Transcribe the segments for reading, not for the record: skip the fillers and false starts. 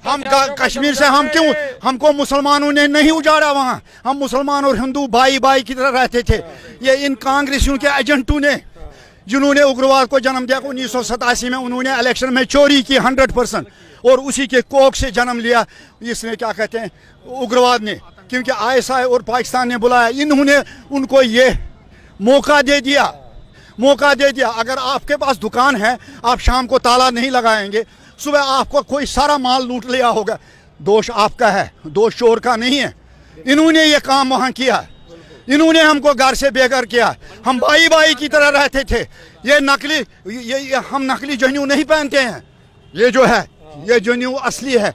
हम कश्मीर से हम क्यों, हमको मुसलमानों ने नहीं उजाड़ा वहाँ, हम मुसलमान और हिंदू भाई भाई की तरह रहते थे। ये इन कांग्रेसियों के एजेंटों ने, जिन्होंने उग्रवाद को जन्म दिया, 1987 में उन्होंने इलेक्शन में चोरी की 100% और उसी के कोख से जन्म लिया इसने, क्या कहते हैं, उग्रवाद ने। क्योंकि ISI और पाकिस्तान ने बुलाया, इन्होंने उनको ये मौका दे दिया। अगर आपके पास दुकान है, आप शाम को ताला नहीं लगाएंगे, सुबह आपको कोई सारा माल लूट लिया होगा, दोष आपका है, दोष चोर का नहीं है। इन्होंने ये काम वहाँ किया, इन्होंने हमको घर से बेघर किया। हम भाई भाई की तरह रहते थे। ये नकली, ये हम नकली जनेऊ नहीं पहनते हैं। ये जो है, ये जनेऊ असली है।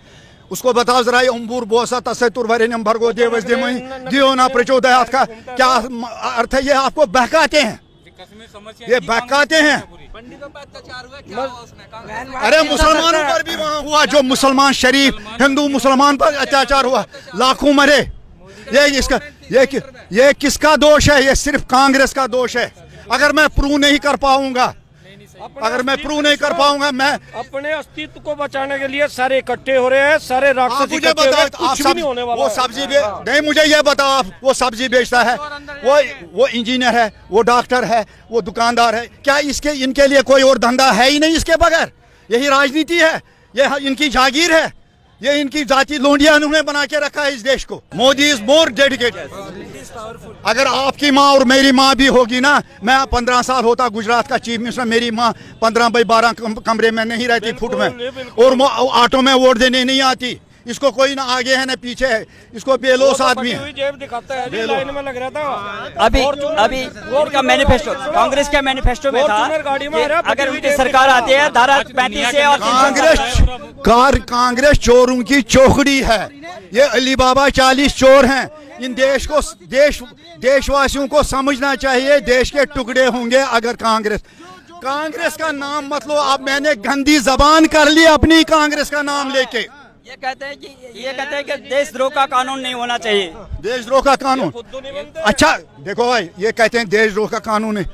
उसको बताओ जरा, उम्बूर बोसा तसतुर वरेण्यम भर्गो देवस देवहि धियो न प्रचोदयात् का क्या अर्थ है? ये आपको बहकाते हैं, ये बहकाते हैं। अरे मुसलमानों पर भी वहाँ हुआ, जो मुसलमान शरीफ हिंदू मुसलमान पर अत्याचार हुआ, लाखों मरे। ये किसका दोष है? ये सिर्फ कांग्रेस का दोष है। अगर मैं प्रूव नहीं कर पाऊंगा, मैं अपने अस्तित्व को बचाने के लिए सारे इकट्ठे हो रहे हैं, सारे राक्षस मुझे बताओ, कुछ भी नहीं होने वाला। वो सब्जी नहीं, मुझे ये बताओ, आप वो सब्जी बेचता है, वो इंजीनियर है, वो डॉक्टर है, वो दुकानदार है, क्या इनके लिए कोई और धंधा है ही नहीं इसके बगैर? यही राजनीति है, ये इनकी जागीर है, ये इनकी जाति लोंडिया उन्होंने बना के रखा है इस देश को। Modi is more dedicated. अगर आपकी माँ और मेरी माँ भी होगी ना, मैं 15 साल होता गुजरात का चीफ मिनिस्टर, मेरी माँ 15x12 कमरे में नहीं रहती, फुट में, और ऑटो में वोट देने नहीं आती। इसको कोई ना आगे है ना पीछे है, इसको बेलोस आदमी है। जेब दिखाता है, लाइन में लग रहा था। अभी इनका मैनिफेस्टो, कांग्रेस के मैनिफेस्टो में था कि अगर उनकी सरकार आती है धारा 35 से, और कांग्रेस चोरों की चौकड़ी है। ये अली बाबा 40 चोर हैं। इन देशवासियों को समझना चाहिए, देश के टुकड़े होंगे अगर कांग्रेस का नाम मत लो। अब मैंने गंदी जबान कर ली अपनी कांग्रेस का नाम लेके। ये कहते हैं कि देशद्रोह का कानून नहीं होना चाहिए। देशद्रोह का कानून, अच्छा देखो भाई, ये कहते हैं देशद्रोह का कानून है,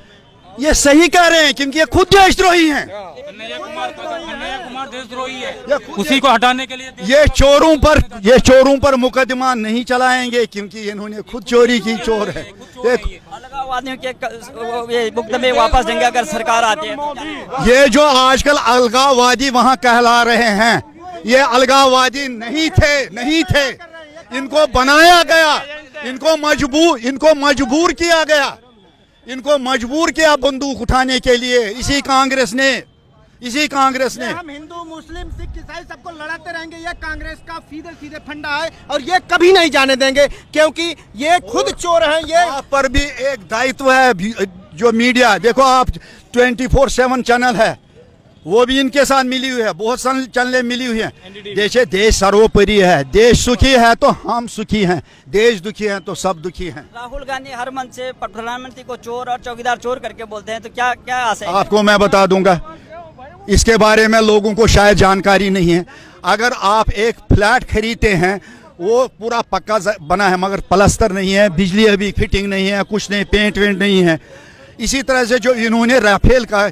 ये सही कह रहे हैं क्योंकि ये खुद देशद्रोही हैं। कन्हैया कुमार देशद्रोही है, उसी को हटाने के लिए ये चोरों पर मुकदमा नहीं चलाएंगे क्योंकि इन्होंने खुद चोरी की, चोर है। अलगाववादियों के मुकदमे वापस देंगे अगर सरकार आती है। ये जो आजकल अलगाववादी वहाँ कहला रहे हैं, ये अलगाववादी नहीं थे। इनको बनाया गया, इनको मजबूर किया बंदूक उठाने के लिए इसी कांग्रेस ने। हम हिंदू मुस्लिम सिख ईसाई सबको लड़ाते रहेंगे, ये कांग्रेस का सीधे फंडा है और ये कभी नहीं जाने देंगे क्योंकि ये खुद चोर हैं। ये आप पर भी एक दायित्व है, जो मीडिया देखो आप, 24/7 चैनल है, वो भी इनके साथ मिली हुई है, बहुत सारी चैनलें मिली हुई हैं। देश सर्वोपरि है, देश सुखी है तो हम सुखी हैं, देश दुखी है तो सब दुखी हैं। राहुल गांधी हर मंच से प्रधानमंत्री को चोर और चौकीदार चोर करके बोलते हैं, तो क्या आशा है? आपको मैं बता दूंगा, इसके बारे में लोगों को शायद जानकारी नहीं है। अगर आप एक फ्लैट खरीदते हैं, वो पूरा पक्का बना है मगर प्लास्टर नहीं है, बिजली अभी फिटिंग नहीं है, कुछ नहीं, पेंट वेंट नहीं है। इसी तरह से जो इन्होंने राफेल का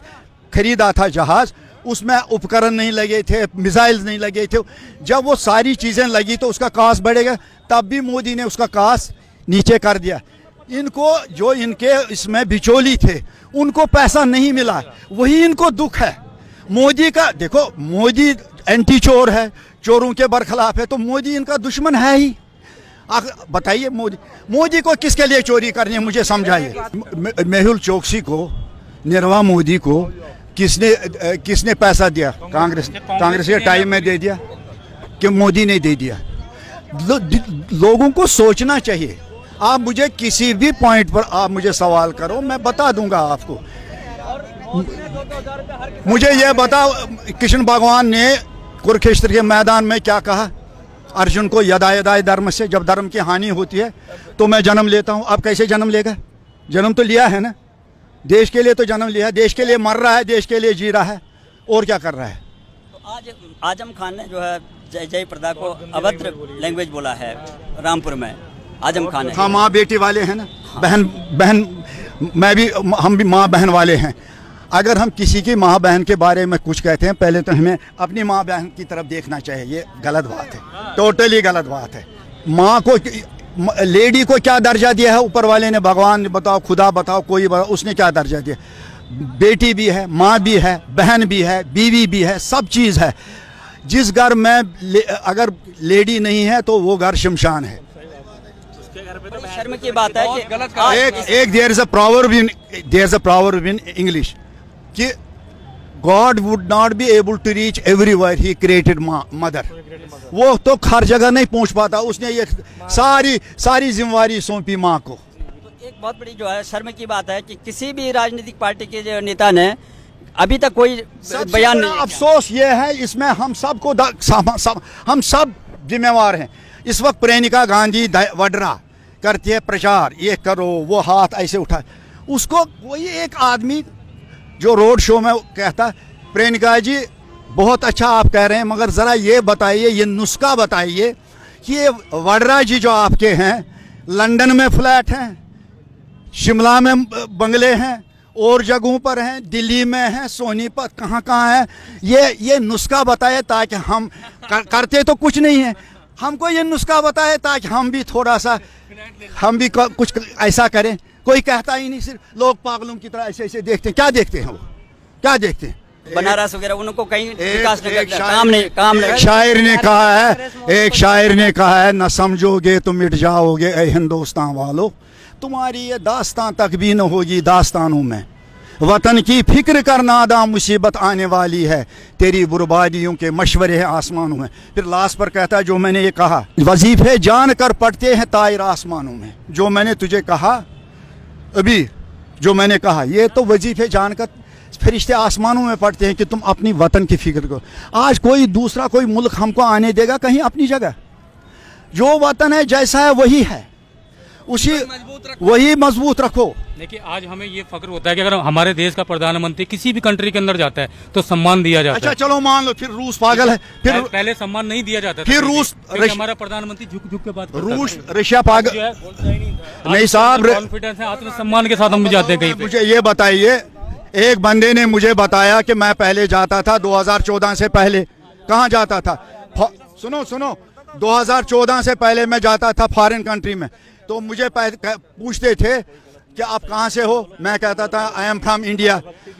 खरीदा था जहाज, उसमें उपकरण नहीं लगे थे, मिसाइल्स नहीं लगे थे। जब वो सारी चीज़ें लगी तो उसका कास्ट बढ़ेगा, तब भी मोदी ने उसका कास्ट नीचे कर दिया। इनको जो इनके इसमें बिचौली थे उनको पैसा नहीं मिला, वही इनको दुख है। मोदी का देखो, मोदी एंटी चोर है, चोरों के बरखिलाफ है, तो मोदी इनका दुश्मन है ही। बताइए मोदी को किसके लिए चोरी करनी है, मुझे समझाइए। मेहुल चोकसी को, निर्मला मोदी को किसने पैसा दिया? कांग्रेस के टाइम में दे दिया कि मोदी ने दे दिया? लोगों को सोचना चाहिए। आप मुझे किसी भी पॉइंट पर आप मुझे सवाल करो, मैं बता दूंगा आपको। मुझे यह बताओ, कृष्ण भगवान ने कुरुक्षेत्र के मैदान में क्या कहा अर्जुन को? यदा यदा धर्म से, जब धर्म की हानि होती है तो मैं जन्म लेता हूँ। अब कैसे जन्म लेगा? जन्म तो लिया है ना, देश के लिए तो जन्म लिया है, देश के लिए मर रहा है, देश के लिए जी रहा है, और क्या कर रहा है? तो आज आजम खान ने जो है जय प्रदा को अभद्र लैंग्वेज बोला है रामपुर में। आजम खान है, हाँ, माँ बेटी वाले हैं ना, बहन मैं भी, हम भी माँ बहन वाले हैं। अगर हम किसी की माँ बहन के बारे में कुछ कहते हैं, पहले तो हमें अपनी माँ बहन की तरफ देखना चाहिए। ये गलत बात है, टोटली गलत बात है। माँ को, लेडी को क्या दर्जा दिया है ऊपर वाले ने? भगवान बताओ, खुदा बताओ, कोई बताओ, उसने क्या दर्जा दिया? बेटी भी है, माँ भी है, बहन भी है, बीवी भी है, सब चीज़ है। जिस घर में अगर लेडी नहीं है तो वो घर शमशान है। शर्म की बात है कि एक there is a proverb in English कि God would not be able to reach everywhere he created mother। वो तो हर जगह नहीं पहुंच पाता, उसने ये सारी जिम्मेवारी सौंपी माँ को। एक बहुत बड़ी जो है शर्म की बात है कि किसी भी राजनीतिक पार्टी के जो नेता ने अभी तक कोई बयान नहीं। अफसोस ये है, इसमें हम सबको हम सब जिम्मेवार हैं। इस वक्त प्रियंका गांधी वड्रा करती है प्रचार, ये करो, वो हाथ ऐसे उठा, उसको कोई एक आदमी जो रोड शो में कहता, प्रियंका जी बहुत अच्छा आप कह रहे हैं, मगर ज़रा ये बताइए, ये नुस्खा बताइए कि ये वड्रा जी जो आपके हैं, लंदन में फ्लैट हैं, शिमला में बंगले हैं, और जगहों पर हैं, दिल्ली में हैं, सोनीपत, कहाँ है, ये नुस्खा बताए ताकि हम करते तो कुछ नहीं है, हमको ये नुस्खा बताए ताकि हम भी थोड़ा सा, हम भी कुछ ऐसा करें। कोई कहता ही नहीं, सिर्फ लोग पागलों की तरह ऐसे ऐसे देखते हैं। क्या देखते हैं वो, क्या देखते हैं? बनारस वगैरह उनको कहीं विकास नहीं करता, काम नहीं। एक शायर ने कहा है, न समझोगे तो मिट जाओगे ऐ हिंदुस्तान वालों, तुम्हारी ये दास्तां तक भी न होगी दास्तानों में, वतन की फिक्र कर नादा मुसीबत आने वाली है, तेरी बर्बादियों के मशवरे हैं आसमानों में। फिर लास्ट पर कहता है, जो मैंने ये कहा वजीफे जान कर पढ़ते हैं तायर आसमानों में। जो मैंने तुझे कहा अभी, जो मैंने कहा, ये तो वजीफे जानकर फरिश्ते आसमानों में पढ़ते हैं कि तुम अपनी वतन की फिक्र करो। आज कोई दूसरा कोई मुल्क हमको आने देगा कहीं अपनी जगह? जो वतन है जैसा है वही है, वही मजबूत रखो। देखिए, आज हमें ये फक्र होता है कि अगर हमारे देश का प्रधानमंत्री किसी भी कंट्री के अंदर जाता है तो सम्मान दिया जाता है। अच्छा चलो मान लो, फिर रूस पागल है, फिर पहले सम्मान नहीं दिया जाता, फिर रूस, हमारा प्रधानमंत्री झुक के बात करता है। रूस रशिया पागल नहीं साहब, कॉन्फिडेंस है, आत्मसम्मान के साथ हम भी जाते हैं कहीं पे। मुझे ये बताइए, एक बंदे ने मुझे बताया कि मैं पहले जाता था 2014 से पहले, कहाँ जाता था? सुनो 2014 से पहले मैं जाता था फॉरेन कंट्री में, तो मुझे पूछते थे कि आप कहाँ से हो, मैं कहता था आई एम फ्रॉम इंडिया,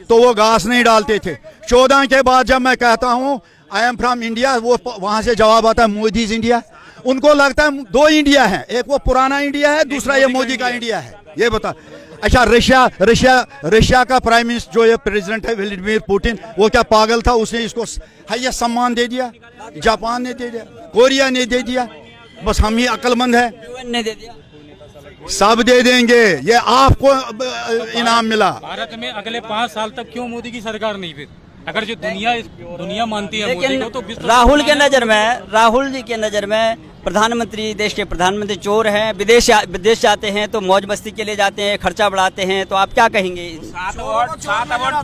तो वो घास नहीं डालते थे। 14 के बाद जब मैं कहता हूँ आई एम फ्रॉम इंडिया, वो वहाँ से जवाब आता है मोदीज इंडिया। उनको लगता है दो इंडिया है, एक वो पुराना इंडिया है, दूसरा ये मोदी का इंडिया है। ये बता, अच्छा रशिया का प्राइम मिनिस्टर जो ये प्रेसिडेंट है व्लादिमीर पुतिन, वो क्या पागल था? उसने इसको हाईएस्ट सम्मान दे दिया, जापान ने दे दिया, कोरिया ने दे दिया, बस हम ही अक्लमंद है, ने दे दिया। सब दे देंगे, ये आपको इनाम मिला। भारत में अगले 5 साल तक क्यों मोदी की सरकार नहीं? फिर अगर जो दुनिया मानती है मोदी को, तो राहुल जी के नजर में प्रधानमंत्री, देश के प्रधानमंत्री चोर हैं, विदेश जाते हैं तो मौज मस्ती के लिए जाते हैं, खर्चा बढ़ाते हैं, तो आप क्या कहेंगे?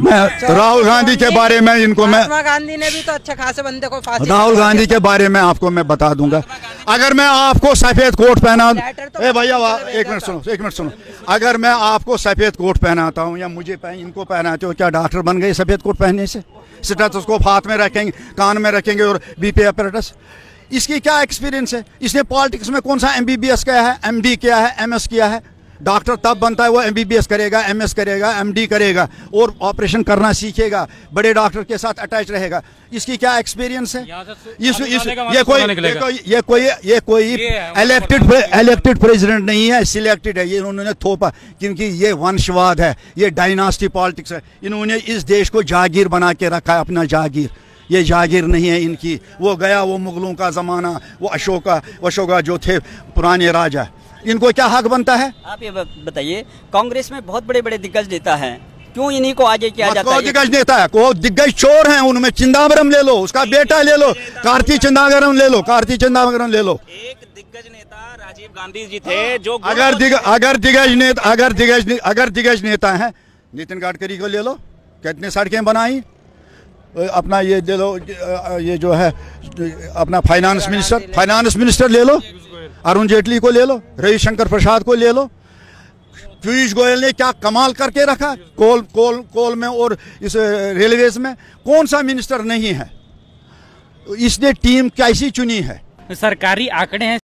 मैं राहुल गांधी के बारे में इनको महात्मा गांधी ने भी तो अच्छा खासे बंदे को फांसी, राहुल गांधी के बारे में आपको मैं बता दूंगा। अगर मैं आपको सफेद कोट पहना, भैया एक मिनट सुनो, अगर मैं आपको सफेद कोट पहनाता हूँ या मुझे इनको पहनाते हो, क्या डॉक्टर बन गए सफेद कोट पहनने से? स्टेथोस्कोप हाथ में रखेंगे, कान में रखेंगे और बीपी अपरेटस, इसकी क्या एक्सपीरियंस है? इसने पॉलिटिक्स में कौन सा MBBS किया है, MD किया है, MS किया है? डॉक्टर तब बनता है वो MBBS करेगा, MS करेगा, MD करेगा और ऑपरेशन करना सीखेगा, बड़े डॉक्टर के साथ अटैच रहेगा। इसकी क्या एक्सपीरियंस है? ये कोई इलेक्टेड प्रेसिडेंट नहीं है, सिलेक्टेड है। ये इन्होंने थोपा, क्योंकि ये वंशवाद है, ये डायनास्टी पॉलिटिक्स है। इन्होंने इस देश को जागीर बना के रखा है, अपना जागीर। ये जागीर नहीं है इनकी। वो गया वो मुगलों का ज़माना, वो अशोका जो थे पुराने राजा, इनको क्या हक बनता है? आप ये बताइए, कांग्रेस में बहुत बड़े बड़े दिग्गज नेता हैं, क्यों इन्हीं को आगे किया जाता है? दिग्गज नेता है, को दिग्गज चोर हैं, उनमें चिदंबरम ले लो, उसका बेटा ले लो, कार्ति चिदंबरम ले लो। एक दिग्गज नेता राजीव गांधी जी थे, जो अगर दिग्गज नेता है, नितिन गडकरी को ले लो, कितने सड़कें बनाई, अपना ये ले लो, ये जो है अपना फाइनेंस मिनिस्टर ले लो, अरुण जेटली को ले लो, रविशंकर प्रसाद को ले लो, पीयूष गोयल ने क्या कमाल करके रखा कोल में और इस रेलवेज में। कौन सा मिनिस्टर नहीं है? इसने टीम कैसी चुनी है? सरकारी आंकड़े हैं